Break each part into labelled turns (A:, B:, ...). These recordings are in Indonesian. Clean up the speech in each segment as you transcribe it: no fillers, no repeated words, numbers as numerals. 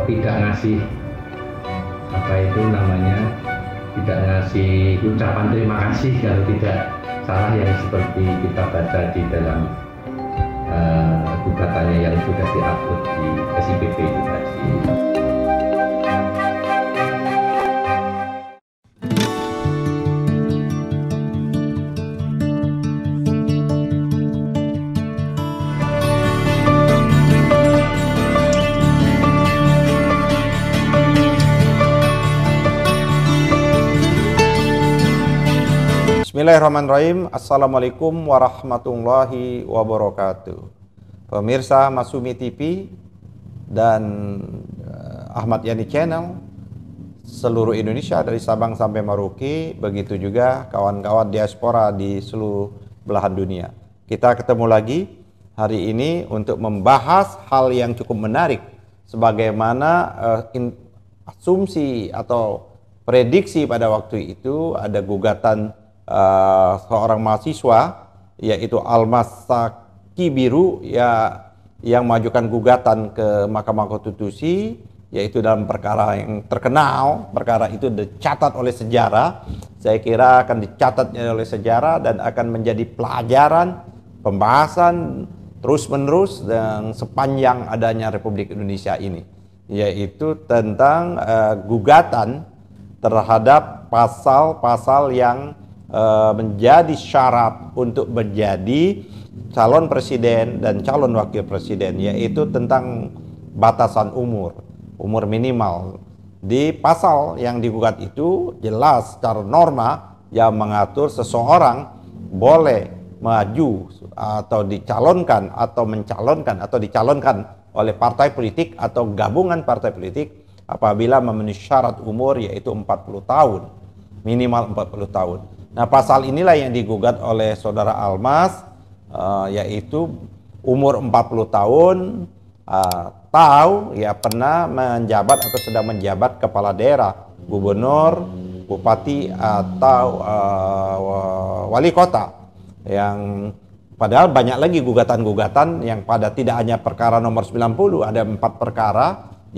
A: tidak ngasih apa itu namanya, tidak ngasih ucapan terima kasih kalau tidak salah yang seperti kita baca di dalam gugatannya yang sudah diupload di SIPP itu tadi.
B: Bismillahirrahmanirrahim. Assalamualaikum warahmatullahi wabarakatuh. Pemirsa Masumi TV dan Ahmad Yani Channel seluruh Indonesia dari Sabang sampai Merauke, begitu juga kawan-kawan diaspora di seluruh belahan dunia. Kita ketemu lagi hari ini untuk membahas hal yang cukup menarik, sebagaimana asumsi atau prediksi pada waktu itu ada gugatan seorang mahasiswa yaitu Almas Kibiru yang mengajukan gugatan ke Mahkamah Konstitusi, yaitu dalam perkara yang terkenal. Perkara itu dicatat oleh sejarah, saya kira akan dicatat oleh sejarah dan akan menjadi pelajaran pembahasan terus-menerus dan sepanjang adanya Republik Indonesia ini, yaitu tentang gugatan terhadap pasal-pasal yang menjadi syarat untuk menjadi calon presiden dan calon wakil presiden, yaitu tentang batasan umur minimal. Di pasal yang digugat itu jelas secara norma yang mengatur seseorang boleh maju atau dicalonkan atau mencalonkan atau dicalonkan oleh partai politik atau gabungan partai politik apabila memenuhi syarat umur, yaitu 40 tahun, minimal 40 tahun. Nah, pasal inilah yang digugat oleh saudara Almas, yaitu umur 40 tahun, tahu ya pernah menjabat atau sedang menjabat kepala daerah, gubernur, bupati atau wali kota. Yang padahal banyak lagi gugatan-gugatan yang pada tidak hanya perkara nomor 90, ada 4 perkara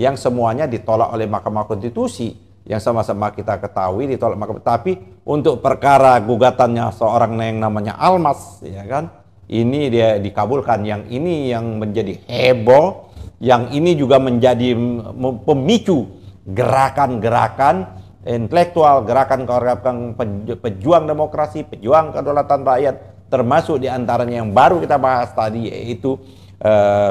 B: yang semuanya ditolak oleh Mahkamah Konstitusi, yang sama-sama kita ketahui ditolak Mahkamah. Tapi untuk perkara gugatannya seorang yang namanya Almas, ya kan, ini dia dikabulkan. Yang ini yang menjadi heboh, yang ini juga menjadi pemicu gerakan-gerakan intelektual, gerakan pejuang demokrasi, pejuang kedaulatan rakyat, termasuk diantaranya yang baru kita bahas tadi, yaitu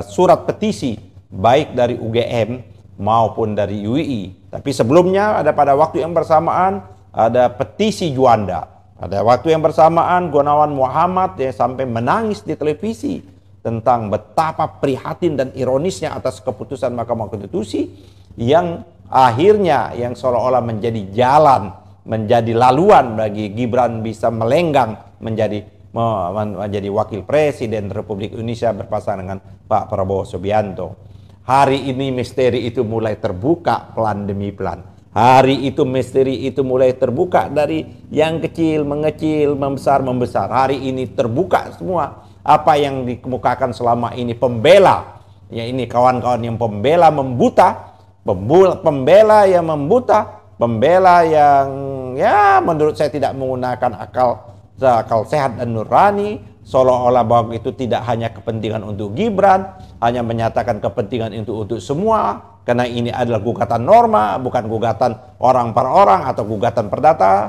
B: surat petisi baik dari UGM maupun dari UI. Tapi sebelumnya ada pada waktu yang bersamaan ada petisi Juanda. Pada waktu yang bersamaan Gunawan Muhammad yang sampai menangis di televisi tentang betapa prihatin dan ironisnya atas keputusan Mahkamah Konstitusi yang akhirnya yang seolah-olah menjadi jalan, menjadi laluan bagi Gibran bisa melenggang menjadi wakil presiden Republik Indonesia berpasangan dengan Pak Prabowo Subianto. Hari ini misteri itu mulai terbuka pelan demi pelan. Hari itu misteri itu mulai terbuka dari yang kecil, mengecil, membesar. Hari ini terbuka semua apa yang dikemukakan selama ini pembela. Ya ini kawan-kawan yang pembela membuta, pembela yang membuta, pembela yang ya menurut saya tidak menggunakan akal sehat dan nurani, seolah-olah bahwa itu tidak hanya kepentingan untuk Gibran, hanya menyatakan kepentingan itu untuk semua, karena ini adalah gugatan norma, bukan gugatan orang per orang atau gugatan perdata.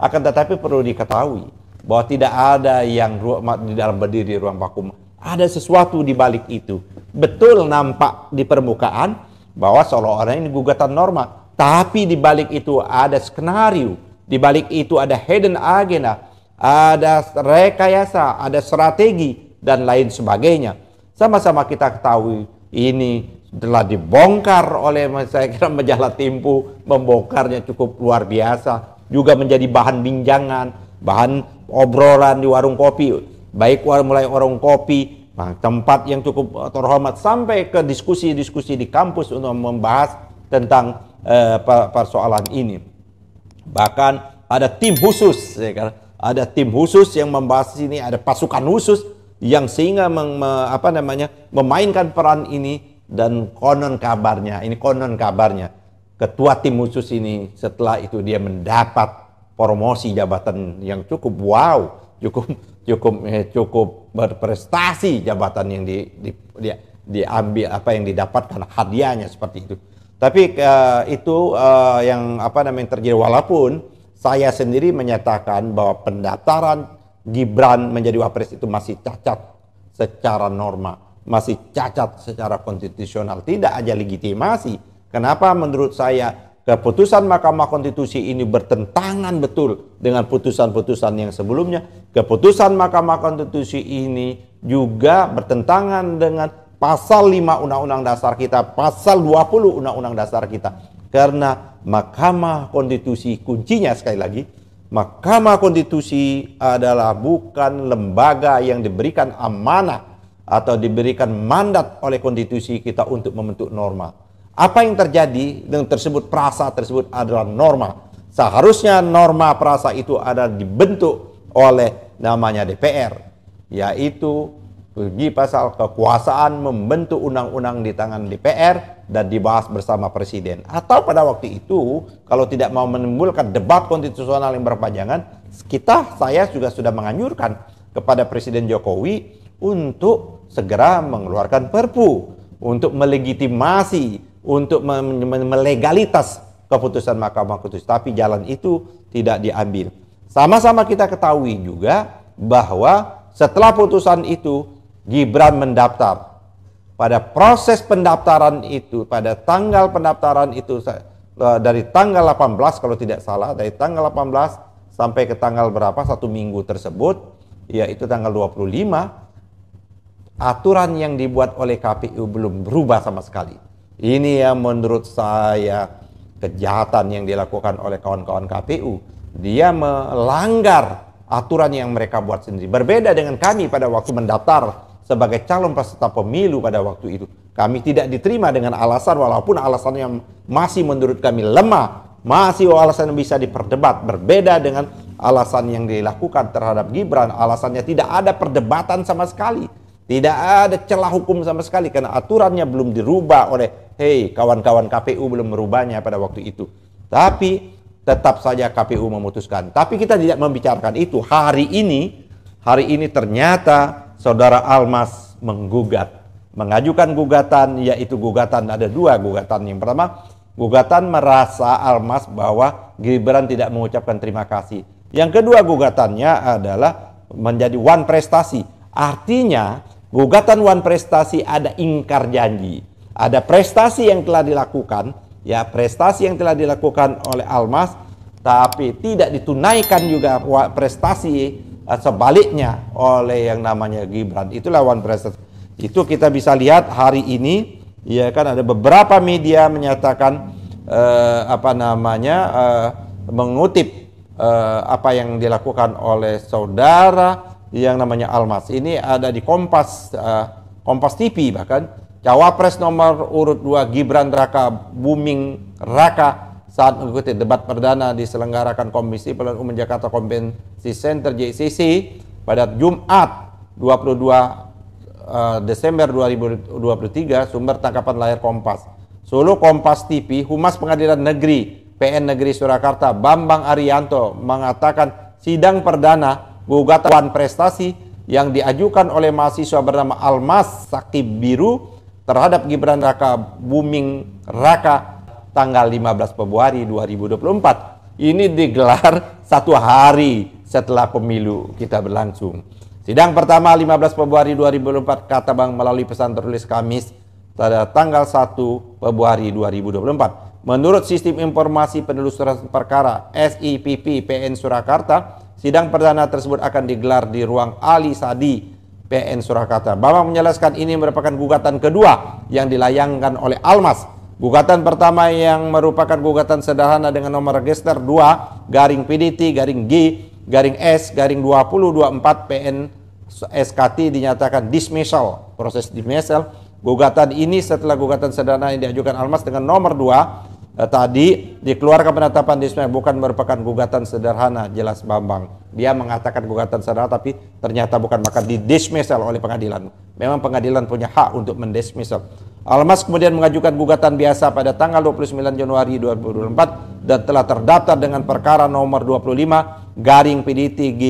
B: Akan tetapi perlu diketahui bahwa tidak ada yang di dalam berdiri ruang vakum. Ada sesuatu di balik itu. Betul nampak di permukaan bahwa seolah-olah ini gugatan norma, tapi di balik itu ada skenario, di balik itu ada hidden agenda, ada rekayasa, ada strategi, dan lain sebagainya. Sama-sama kita ketahui ini telah dibongkar oleh, saya kira majalah Tempo membongkarnya cukup luar biasa, juga menjadi bahan binjangan, bahan obrolan di warung kopi, baik mulai warung kopi, tempat yang cukup terhormat, sampai ke diskusi-diskusi di kampus untuk membahas tentang persoalan ini. Bahkan ada tim khusus, ya kan? Ada tim khusus yang membahas ini, ada pasukan khusus yang sehingga memainkan peran ini dan konon kabarnya, ini konon kabarnya, ketua tim khusus ini setelah itu dia mendapat promosi jabatan yang cukup wow, cukup berprestasi jabatan yang diambil, apa yang didapatkan hadiahnya seperti itu. Tapi itu yang terjadi, walaupun saya sendiri menyatakan bahwa pendaftaran Gibran menjadi Wapres itu masih cacat secara norma, masih cacat secara konstitusional, tidak aja legitimasi. Kenapa menurut saya keputusan Mahkamah Konstitusi ini bertentangan betul dengan putusan-putusan yang sebelumnya. Keputusan Mahkamah Konstitusi ini juga bertentangan dengan pasal 5 Undang-Undang Dasar kita, pasal 20 Undang-Undang Dasar kita. Karena Mahkamah Konstitusi, kuncinya sekali lagi, Mahkamah Konstitusi adalah bukan lembaga yang diberikan amanah atau diberikan mandat oleh konstitusi kita untuk membentuk norma. Apa yang terjadi dengan tersebut, prasa tersebut adalah norma. Seharusnya norma prasa itu adalah dibentuk oleh namanya DPR, yaitu uji pasal kekuasaan membentuk undang-undang di tangan DPR dan dibahas bersama Presiden. Atau pada waktu itu, kalau tidak mau menimbulkan debat konstitusional yang berpanjangan, saya juga sudah menganjurkan kepada Presiden Jokowi untuk segera mengeluarkan Perpu untuk melegitimasi, untuk melegalitas keputusan Mahkamah Konstitusi. Tapi jalan itu tidak diambil. Sama-sama kita ketahui juga bahwa setelah putusan itu Gibran mendaftar. Pada proses pendaftaran itu, pada tanggal pendaftaran itu, dari tanggal 18 kalau tidak salah, dari tanggal 18 sampai ke tanggal berapa, 1 minggu tersebut, yaitu tanggal 25, aturan yang dibuat oleh KPU belum berubah sama sekali. Ini yang menurut saya kejahatan yang dilakukan oleh kawan-kawan KPU. Dia melanggar aturan yang mereka buat sendiri. Berbeda dengan kami pada waktu mendaftar sebagai calon peserta pemilu pada waktu itu. Kami tidak diterima dengan alasan, walaupun alasan yang masih menurut kami lemah, masih alasan yang bisa diperdebat. Berbeda dengan alasan yang dilakukan terhadap Gibran, alasannya tidak ada perdebatan sama sekali. Tidak ada celah hukum sama sekali karena aturannya belum dirubah oleh kawan-kawan KPU belum merubahnya pada waktu itu. Tapi tetap saja KPU memutuskan. Tapi kita tidak membicarakan itu. Hari ini ternyata Saudara Almas mengajukan gugatan, yaitu gugatan, ada 2 gugatan. Yang pertama, gugatan merasa Almas bahwa Gibran tidak mengucapkan terima kasih. Yang kedua, gugatannya adalah menjadi wan prestasi. Artinya gugatan wan prestasi ada ingkar janji, ada prestasi yang telah dilakukan, prestasi yang telah dilakukan oleh Almas, tapi tidak ditunaikan juga prestasi sebaliknya oleh yang namanya Gibran. Itulah wan prestasi. Itu kita bisa lihat hari ini, ada beberapa media menyatakan mengutip apa yang dilakukan oleh saudara yang namanya Almas. Ini ada di Kompas TV, bahkan Cawapres nomor urut 2 Gibran Raka Buming Raka saat mengikuti debat perdana diselenggarakan Komisi Pemilihan Umum Jakarta Convention Center JCC pada Jumat 22 Desember 2023. Sumber tangkapan layar Kompas. Solo Kompas TV, Humas Pengadilan Negeri PN Negeri Surakarta Bambang Arianto mengatakan sidang perdana gugatan prestasi yang diajukan oleh mahasiswa bernama Almas Sakib Biru terhadap Gibran Raka Buming Raka tanggal 15 Februari 2024. Ini digelar 1 hari setelah pemilu kita berlangsung. Sidang pertama 15 Februari 2024, kata Bang melalui pesan tertulis Kamis pada tanggal 1 Februari 2024. Menurut Sistem Informasi Penelusuran Perkara SIPP PN Surakarta, sidang perdana tersebut akan digelar di ruang Ali Sadi PN Surakarta. Bambang menjelaskan ini merupakan gugatan kedua yang dilayangkan oleh Almas. Gugatan pertama yang merupakan gugatan sederhana dengan nomor register 2-PDT-G-S-2024 PN SKT dinyatakan dismissal. Proses dismissal gugatan ini setelah gugatan sederhana yang diajukan Almas dengan nomor 2 tadi dikeluarkan penetapan dismissal bukan merupakan gugatan sederhana, jelas Bambang. Dia mengatakan gugatan sederhana tapi ternyata bukan, maka di dismissal oleh pengadilan. Memang pengadilan punya hak untuk mendismissal. Almas kemudian mengajukan gugatan biasa pada tanggal 29 Januari 2024 dan telah terdaftar dengan perkara nomor 25 garing PDTG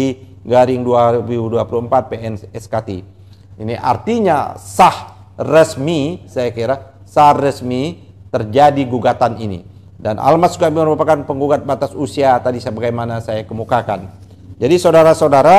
B: garing 2024 PN SKT. Ini artinya sah resmi, saya kira sah resmi terjadi gugatan ini. Dan Almas juga merupakan penggugat batas usia tadi sebagaimana saya kemukakan. Jadi saudara-saudara,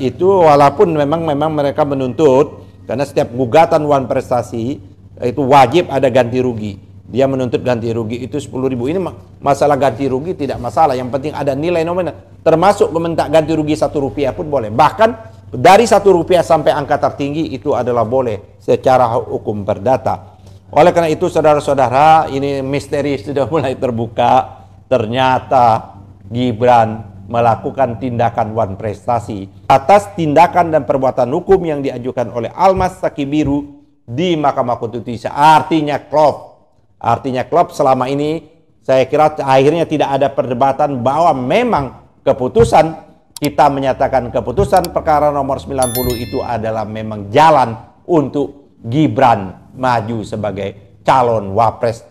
B: itu walaupun memang mereka menuntut, karena setiap gugatan wan prestasi itu wajib ada ganti rugi. Dia menuntut ganti rugi itu 10.000. Ini masalah ganti rugi tidak masalah, yang penting ada nilai nominal. Termasuk meminta ganti rugi Rp1 pun boleh. Bahkan dari Rp1 sampai angka tertinggi itu adalah boleh secara hukum perdata. Oleh karena itu saudara-saudara, ini misteri sudah mulai terbuka. Ternyata Gibran melakukan tindakan wan prestasi atas tindakan dan perbuatan hukum yang diajukan oleh Almas Sakibiru di Mahkamah Konstitusi. Artinya klop selama ini saya kira akhirnya tidak ada perdebatan bahwa memang keputusan kita menyatakan keputusan perkara nomor 90 itu adalah memang jalan untuk Gibran maju sebagai calon wapres,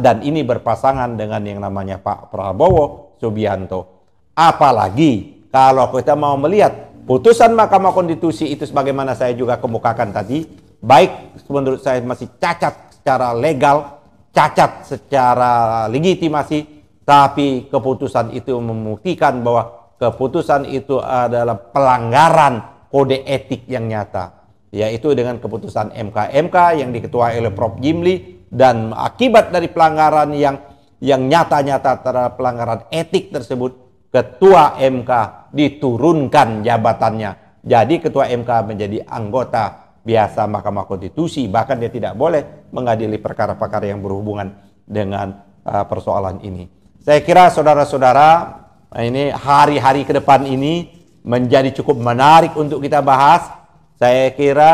B: dan ini berpasangan dengan yang namanya Pak Prabowo Subianto. Apalagi kalau kita mau melihat putusan Mahkamah Konstitusi itu sebagaimana saya juga kemukakan tadi, baik menurut saya masih cacat secara legal, cacat secara legitimasi, tapi keputusan itu membuktikan bahwa keputusan itu adalah pelanggaran kode etik yang nyata, yaitu dengan keputusan MK yang diketuai oleh Prof. Jimli, dan akibat dari pelanggaran yang nyata-nyata terhadap pelanggaran etik tersebut, Ketua MK diturunkan jabatannya. Jadi Ketua MK menjadi anggota biasa Mahkamah Konstitusi, bahkan dia tidak boleh mengadili perkara-perkara yang berhubungan dengan persoalan ini. Saya kira saudara-saudara, ini hari-hari ke depan ini menjadi cukup menarik untuk kita bahas. Saya kira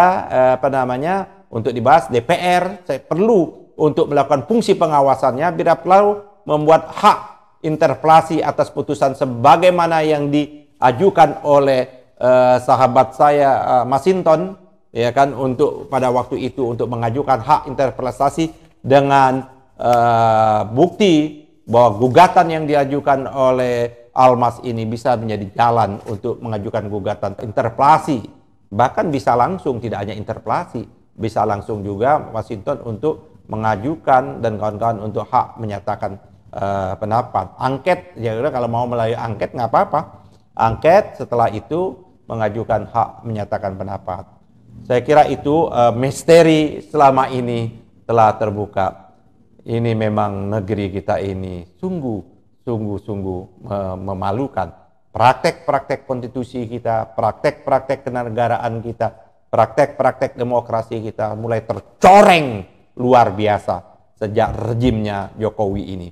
B: untuk dibahas DPR, saya perlu untuk melakukan fungsi pengawasannya bila perlu membuat hak interpelasi atas putusan sebagaimana yang diajukan oleh sahabat saya Masinton, ya kan, untuk pada waktu itu untuk mengajukan hak interpelasi dengan bukti bahwa gugatan yang diajukan oleh Almas ini bisa menjadi jalan untuk mengajukan gugatan interpelasi. Bahkan bisa langsung, tidak hanya interpelasi, bisa langsung juga Masinton untuk mengajukan dan kawan-kawan untuk hak menyatakan pendapat. Angket, ya udah, kalau mau melalui angket nggak apa-apa. Angket, setelah itu mengajukan hak menyatakan pendapat. Saya kira itu misteri selama ini telah terbuka. Ini memang negeri kita ini sungguh memalukan. Praktek-praktek konstitusi kita, praktek-praktek kenegaraan kita, praktek-praktek demokrasi kita mulai tercoreng luar biasa sejak rejimnya Jokowi ini.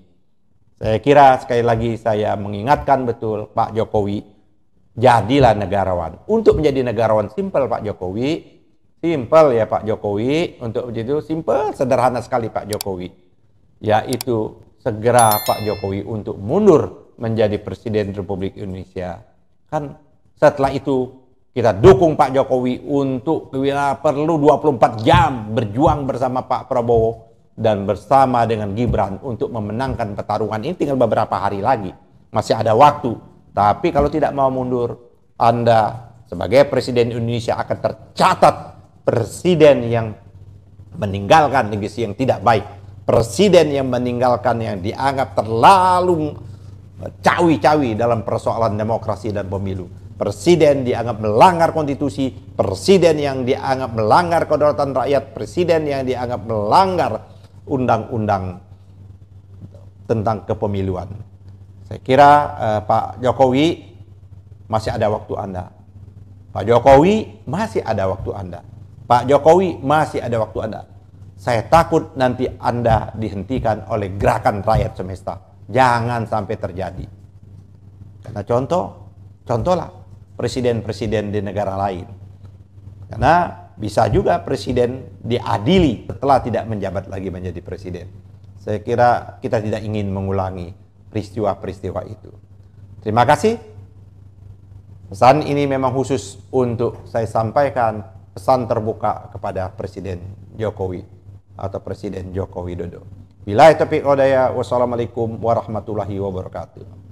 B: Saya kira sekali lagi saya mengingatkan betul Pak Jokowi, jadilah negarawan. Untuk menjadi negarawan simpel Pak Jokowi, simpel ya Pak Jokowi, untuk menjadi simpel, sederhana sekali Pak Jokowi. Yaitu segera Pak Jokowi untuk mundur menjadi Presiden Republik Indonesia. Kan setelah itu kita dukung Pak Jokowi untuk bila perlu 24 jam berjuang bersama Pak Prabowo dan bersama dengan Gibran untuk memenangkan pertarungan ini. Tinggal beberapa hari lagi, masih ada waktu. Tapi kalau tidak mau mundur, Anda sebagai Presiden Indonesia akan tercatat presiden yang meninggalkan legasi yang tidak baik, presiden yang meninggalkan yang dianggap terlalu cawi-cawi dalam persoalan demokrasi dan pemilu, presiden dianggap melanggar konstitusi, presiden yang dianggap melanggar kedaulatan rakyat, presiden yang dianggap melanggar undang-undang tentang kepemiluan. Saya kira Pak Jokowi masih ada waktu Anda. Pak Jokowi masih ada waktu Anda. Pak Jokowi masih ada waktu Anda. Saya takut nanti Anda dihentikan oleh gerakan rakyat semesta. Jangan sampai terjadi. Karena contohlah presiden-presiden di negara lain. Karena bisa juga presiden diadili setelah tidak menjabat lagi menjadi presiden. Saya kira kita tidak ingin mengulangi peristiwa-peristiwa itu. Terima kasih. Pesan ini memang khusus untuk saya sampaikan, pesan terbuka kepada Presiden Jokowi atau Presiden Joko Widodo. Billahi taufiq wal hidayah. Wassalamualaikum warahmatullahi wabarakatuh.